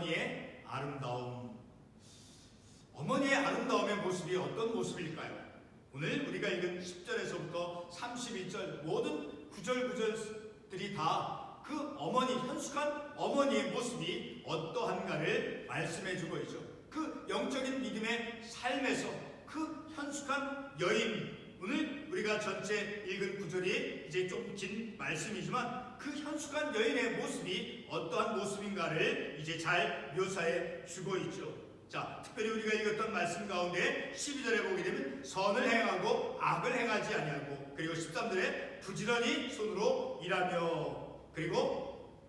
어머니의 아름다움. 어머니의 아름다움의 모습이 어떤 모습일까요? 오늘 우리가 읽은 10절에서부터 31절 모든 구절들이 다 그 어머니, 현숙한 어머니의 모습이 어떠한가를 말씀해주고 있죠. 그 영적인 믿음의 삶에서 그 현숙한 여인, 오늘 우리가 전체 읽은 구절이 이제 좀 긴 말씀이지만 그 현숙한 여인의 모습이 어떠한 모습인가를 이제 잘 묘사해 주고 있죠. 자, 특별히 우리가 읽었던 말씀 가운데 12절에 보게 되면 선을 행하고 악을 행하지 아니하고, 그리고 13절에 부지런히 손으로 일하며, 그리고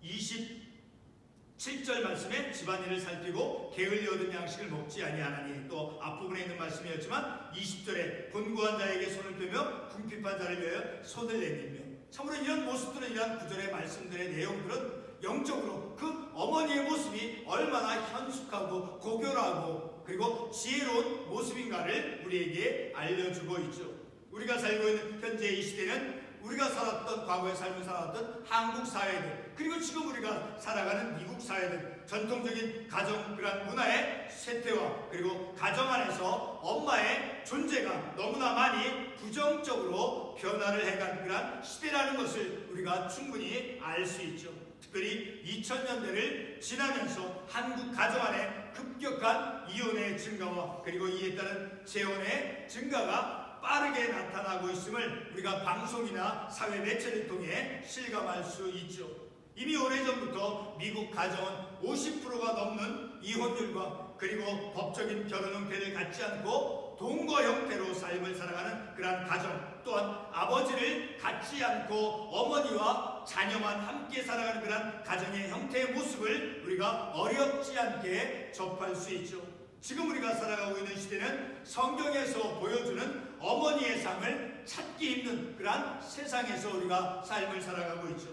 27절 말씀에 집안일을 살피고 게을리 얻은 양식을 먹지 아니하나니, 또 앞부분에 있는 말씀이었지만 20절에 곤고한 자에게 손을 펴며 궁핍한 자를 위하여 손을 내밀며, 참으로 이런 모습들은, 이런 구절의 말씀들의 내용들은 영적으로 그 어머니의 모습이 얼마나 현숙하고 고결하고 그리고 지혜로운 모습인가를 우리에게 알려주고 있죠. 우리가 살고 있는 현재 이 시대는 우리가 살았던, 과거의 삶을 살았던 한국 사회들, 그리고 지금 우리가 살아가는 미국 사회들, 전통적인 가정 그런 문화의 쇠퇴와, 그리고 가정 안에서 엄마의 존재가 너무나 많이 부정적으로 변화를 해간 그런 시대라는 것을 우리가 충분히 알 수 있죠. 특별히 2000년대를 지나면서 한국 가정 안에 급격한 이혼의 증가와 그리고 이에 따른 재혼의 증가가 빠르게 나타나고 있음을 우리가 방송이나 사회 매체를 통해 실감할 수 있죠. 이미 오래전부터 미국 가정은 50%가 넘는 이혼율과 그리고 법적인 결혼 형태를 갖지 않고 동거 형태로 삶을 살아가는 그러한 가정, 또한 아버지를 갖지 않고 어머니와 자녀만 함께 살아가는 그러한 가정의 형태의 모습을 우리가 어렵지 않게 접할 수 있죠. 지금 우리가 살아가고 있는 시대는 성경에서 보여주는 어머니의 삶을 찾기 힘든 그러한 세상에서 우리가 삶을 살아가고 있죠.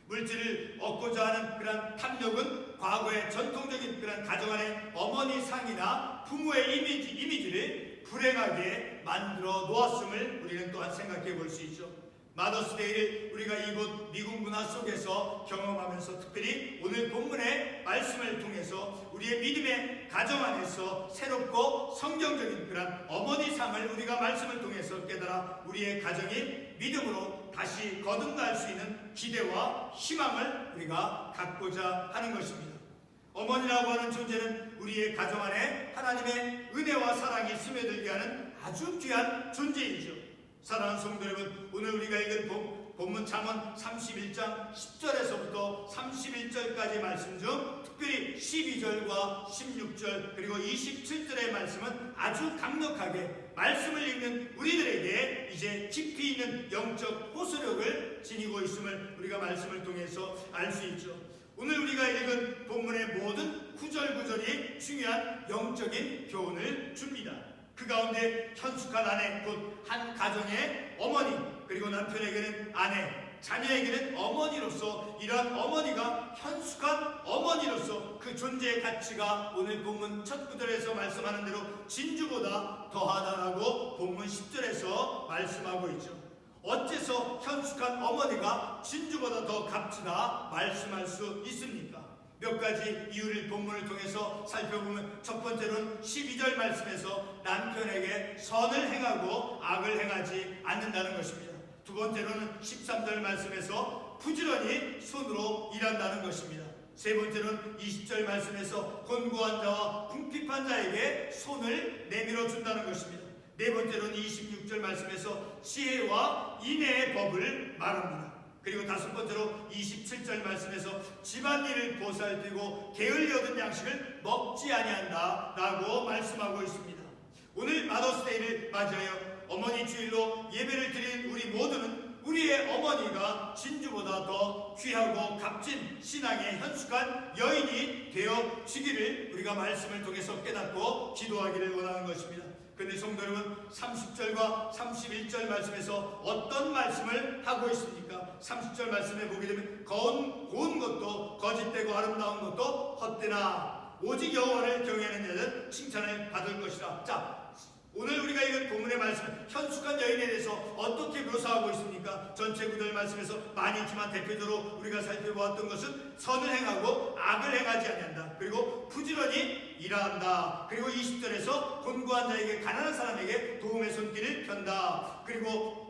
물질을 얻고자 하는 그런 탐욕은 과거의 전통적인 그런 가정 안의 어머니 상이나 부모의 이미지를 불행하게 만들어 놓았음을 우리는 또한 생각해 볼 수 있죠. 마더스데이를 우리가 이곳 미국 문화 속에서 경험하면서, 특별히 오늘 본문의 말씀을 통해서 우리의 믿음의 가정 안에서 새롭고 성경적인 그런 어머니 삶을 우리가 말씀을 통해서 깨달아 우리의 가정이 믿음으로 다시 거듭날 수 있는 기대와 희망을 우리가 갖고자 하는 것입니다. 어머니라고 하는 존재는 우리의 가정 안에 하나님의 은혜와 사랑이 스며들게 하는 아주 귀한 존재이죠. 사랑하는 성도 여러분, 오늘 우리가 읽은 본문 잠언 31장 10절에서부터 31절까지 말씀 중 특별히 12절과 16절 그리고 27절의 말씀은 아주 강력하게 말씀을 읽는 우리들에게 이제 깊이 있는 영적 호소력을 지니고 있음을 우리가 말씀을 통해서 알 수 있죠. 오늘 우리가 읽은 본문의 모든 구절구절이 중요한 영적인 교훈을 줍니다. 그 가운데 현숙한 아내, 곧 한 가정의 어머니, 그리고 남편에게는 아내, 자녀에게는 어머니로서, 이러한 어머니가 현숙한 어머니로서 그 존재의 가치가 오늘 본문 첫 구절에서 말씀하는 대로 진주보다 더하다라고 본문 10절에서 말씀하고 있죠. 어째서 현숙한 어머니가 진주보다 더 값지다 말씀할 수 있습니까? 몇 가지 이유를 본문을 통해서 살펴보면, 첫 번째로는 12절 말씀에서 남편에게 선을 행하고 악을 행하지 않는다는 것입니다. 두 번째로는 13절 말씀에서 부지런히 손으로 일한다는 것입니다. 세 번째로는 20절 말씀에서 곤고한 자와 궁핍한 자에게 손을 내밀어 준다는 것입니다. 네 번째로는 26절 말씀에서 지혜와 인애의 법을 말합니다. 그리고 다섯 번째로 27절 말씀에서 집안일을 보살피고 게을리 얻은 양식을 먹지 아니한다 라고 말씀하고 있습니다. 오늘 마더스데이를 맞이하여 어머니 주일로 예배를 드리는 우리 모두는 우리의 어머니가 진주보다 더 귀하고 값진 신앙의 현숙한 여인이 되어지기를 우리가 말씀을 통해서 깨닫고 기도하기를 원하는 것입니다. 그런데 성도 여러분, 30절과 31절 말씀에서 어떤 말씀을 하고 있습니까? 30절 말씀에 보게 되면 고운 것도 거짓되고 아름다운 것도 헛되나 오직 여호와를 경외하는 자는 칭찬을 받을 것이라. 자, 오늘 우리가 읽은 본문의 말씀, 현숙한 여인에 대해서 어떻게 묘사하고 있습니까? 전체 구절 말씀에서 많이 있지만 대표적으로 우리가 살펴보았던 것은 선을 행하고 악을 행하지 아니한다. 그리고 부지런히 일한다. 그리고 20절에서 곤고한 자에게, 가난한 사람에게 도움의 손길을 편다. 그리고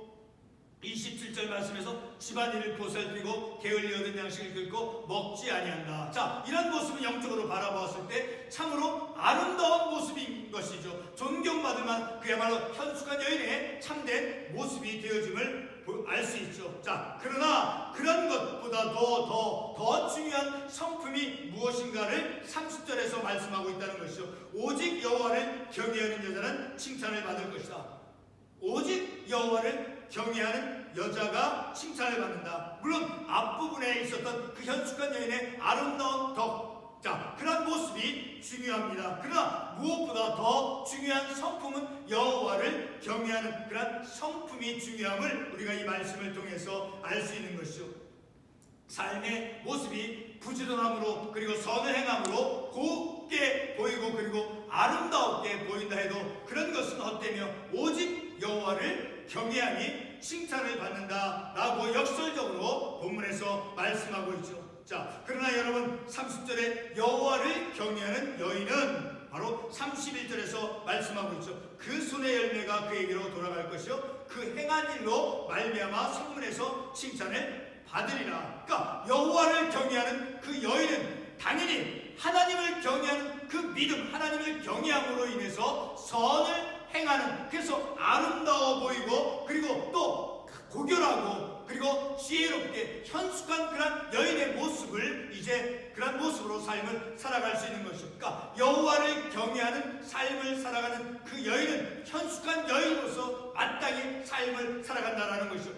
27절 말씀에서 집안일을 보살피고 게을리 얻은 양식을 긁고 먹지 아니한다. 자, 이런 모습은 영적으로 바라보았을 때 참으로 아름다운 모습인 것이죠. 존경받을 만, 그야말로 현숙한 여인의 참된 모습이 되어짐을 알 수 있죠. 자, 그러나 그런 것보다 더 중요한 성품이 무엇인가를 30절에서 말씀하고 있다는 것이죠. 오직 여호와를 경외하는 여자는 칭찬을 받을 것이다. 오직 여호와를 경외하는 여자가 칭찬을 받는다. 물론 앞부분에 있었던 그 현숙한 여인의 아름다운 덕, 자, 그런 모습이 중요합니다. 그러나 무엇보다 더 중요한 성품은 여호와를 경외하는 그런 성품이 중요함을 우리가 이 말씀을 통해서 알 수 있는 것이죠. 삶의 모습이 부지런함으로 그리고 선을 행함으로 곱게 보이고 그리고 아름답게 보인다 해도 그런 것은 헛되며 오직 여호와를 경외하니 칭찬을 받는다라고 역설적으로 본문에서 말씀하고 있죠. 자, 그러나 여러분 30절에 여호와를 경외하는 여인은 바로 31절에서 말씀하고 있죠. 그 손의 열매가 그에게로 돌아갈 것이요 그 행한 일로 말미암아 성문에서 칭찬을 받으리라. 그러니까 여호와를 경외하는 그 여인은 당연히 하나님을 경외하는 그 믿음, 하나님을 경외함으로 인해서 선을 행하는, 그래서 아름다워 보이고 그리고 또 고결하고 그리고 지혜롭게 현숙한 그런 여인의 모습을 이제 그런 모습으로 삶을 살아갈 수 있는 것이죠. 그러니까 여호와를 경외하는 삶을 살아가는 그 여인은 현숙한 여인으로서 마땅히 삶을 살아간다는 것이죠.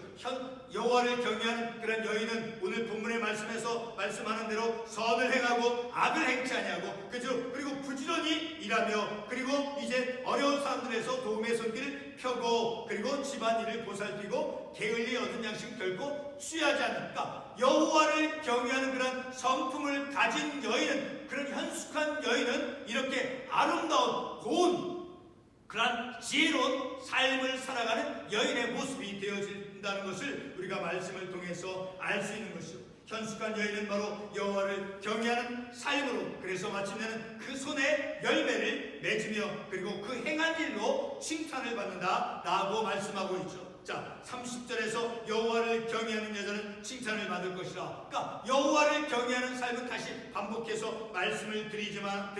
여호와를 경외하는 그런 여인은 오늘 본문의 말씀에서 말씀하는 대로 선을 행하고 악을 행치 아니하고 그리고 부지런히 일하며 그리고 이제 어려운 사람들에서 도움의 손길을 펴고 그리고 집안일을 보살피고 게을리 얻은 양식 결코 취하지 않는다. 여호와를 경외하는 그런 성품을 가진 여인은, 그런 현숙한 여인은 이렇게 아름다운 고운 그런 지혜로운 삶을 살아가는 여인의 모습이 되어진다는 것을 우리가 말씀을 통해서 알 수 있는 것이죠. 현숙한 여인은 바로 여호와를 경외하는 삶으로, 그래서 마침내는 그 손에 열매를 맺으며 그리고 그 행한 일로 칭찬을 받는다라고 말씀하고 있죠. 자, 30절에서 여호와를 경외하는 여자는 칭찬을 받을 것이라. 그러니까 여호와를 경외하는 삶은 다시 반복해서 말씀을 드리지만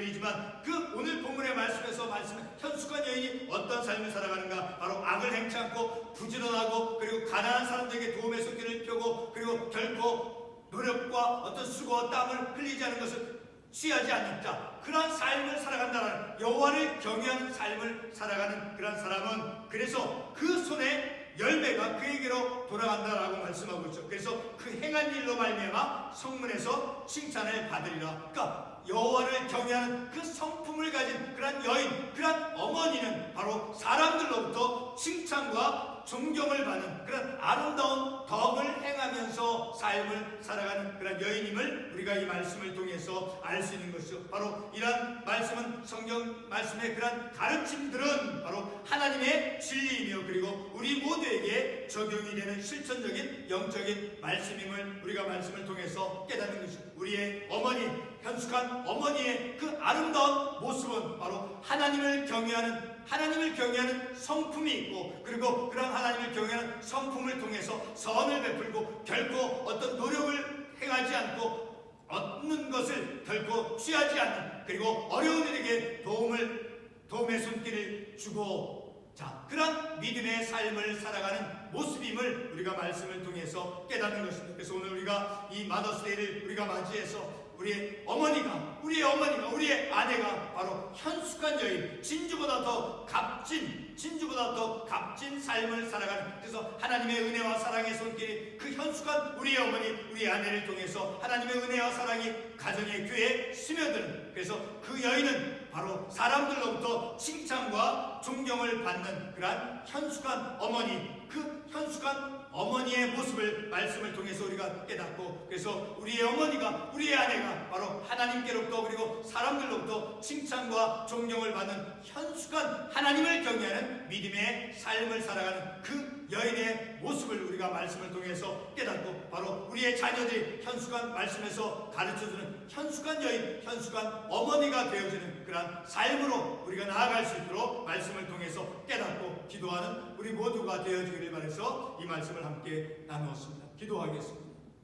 그 오늘 본문의 말씀에서 말씀은 현숙한 여인이 어떤 삶을 살아가는가? 바로 악을 행치 않고 부지런하고 그리고 가난한 사람들에게 도움의 손길을 펴고 그리고 결코 노력과 어떤 수고와 땀을 흘리지 않은 것을 취하지 않는 자, 그러한 삶을 살아간다는, 여호와를 경외하는 삶을 살아가는 그러한 사람은 그래서 그 손에 열매가 그에게로 돌아간다라고 말씀하고 있죠. 그래서 그 행한 일로 말미암아 성문에서 칭찬을 받으리라. 그러니까 여호와를 경외하는 그 성품을 가진 그런 여인, 그런 어머니는 바로 사람들로부터 칭찬과 존경을 받는 그런 아름다운 덕을 행하면서 삶을 살아가는 그런 여인임을 우리가 이 말씀을 통해서 알 수 있는 것이죠. 바로 이러한 말씀은, 성경 말씀의 그런 가르침들은 바로 하나님의 진리이며 그리고 우리 모두에게 적용이 되는 실천적인 영적인 말씀임을 우리가 말씀을 통해서 깨닫는 것이죠. 우리의 어머니, 현숙한 어머니의 그 아름다운 모습은 바로 하나님을 경외하는 성품이 있고 그리고 그런 하나님을 경외하는 성품을 통해서 선을 베풀고 결코 어떤 노력을 행하지 않고 얻는 것을 결코 취하지 않는, 그리고 어려운 이에게 도움의 손길을 주고, 자, 그런 믿음의 삶을 살아가는 모습임을 우리가 말씀을 통해서 깨닫는 것입니다. 그래서 오늘 우리가 이 마더스데이를 우리가 맞이해서 우리의 어머니가, 우리의 아내가 바로 현숙한 여인, 진주보다 더 값진 삶을 살아가는, 그래서 하나님의 은혜와 사랑의 손길이 그 현숙한 우리의 어머니, 우리의 아내를 통해서 하나님의 은혜와 사랑이 가정의 교회에 스며드는, 그래서 그 여인은 바로 사람들로부터 칭찬과 존경을 받는 그러한 현숙한 어머니, 그 현숙한 어머니의 모습을 말씀을 통해서 우리가 깨닫고, 그래서 우리의 어머니가, 우리의 아내가 바로 하나님께로부터 그리고 사람들로부터 칭찬과 존경을 받는 현숙한 하나님을 경외하는 믿음의 삶을 살아가는 그 여인의 모습을 우리가 말씀을 통해서 깨닫고, 바로 우리의 자녀들이 현숙한 말씀에서 가르쳐주는 현숙한 여인, 현숙한 어머니가 되어지는 그러한 삶으로 우리가 나아갈 수 있도록 말씀을 통해서 깨닫고 기도하는 우리 모두가 되어지기를 바라서 이 말씀을 함께 나누었습니다. 기도하겠습니다.